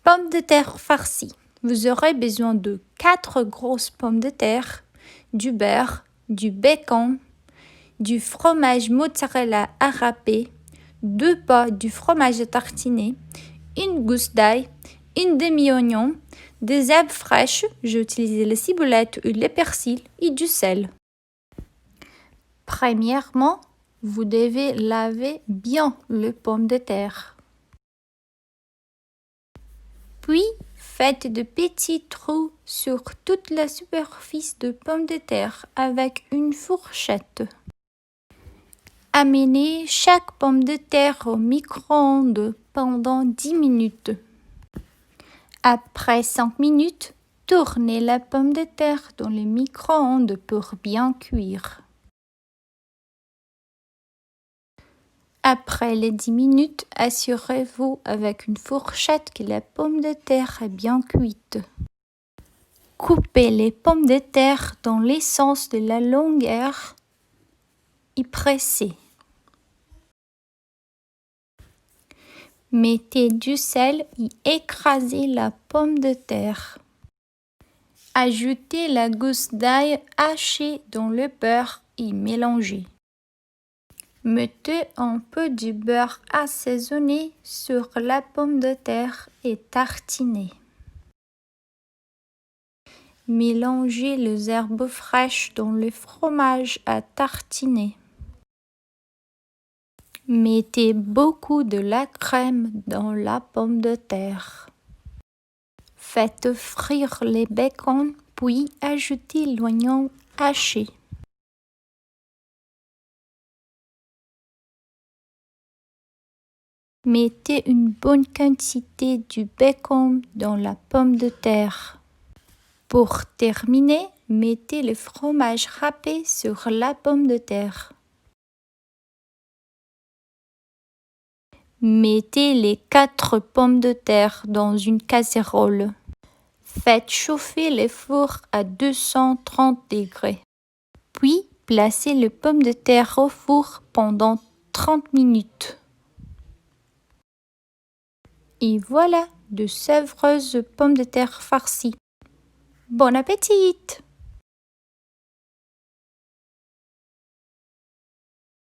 Pommes de terre farcies. Vous aurez besoin de 4 grosses pommes de terre, du beurre, du bacon, du fromage mozzarella à râper, 2 pas du fromage à tartiner, une gousse d'ail, une demi-oignon, des herbes fraîches, j'ai utilisé les ciboulettes ou les persils et du sel. Premièrement, vous devez laver bien les pommes de terre. Puis, faites de petits trous sur toute la superficie de pommes de terre avec une fourchette. Amenez chaque pomme de terre au micro-ondes pendant 10 minutes. Après 5 minutes, tournez la pomme de terre dans le micro-ondes pour bien cuire. Après les 10 minutes, assurez-vous avec une fourchette que la pomme de terre est bien cuite. Coupez les pommes de terre dans les sens de la longueur et pressez. Mettez du sel et écrasez la pomme de terre. Ajoutez la gousse d'ail hachée dans le beurre et mélangez. Mettez un peu de beurre assaisonné sur la pomme de terre et tartinez. Mélangez les herbes fraîches dans le fromage à tartiner. Mettez beaucoup de la crème dans la pomme de terre. Faites frire les bacons, puis ajoutez l'oignon haché. Mettez une bonne quantité du bacon dans la pomme de terre. Pour terminer, mettez le fromage râpé sur la pomme de terre. Mettez les 4 pommes de terre dans une casserole. Faites chauffer le four à 230 degrés. Puis, placez les pommes de terre au four pendant 30 minutes. Et voilà, de savoureuses pommes de terre farcies. Bon appétit!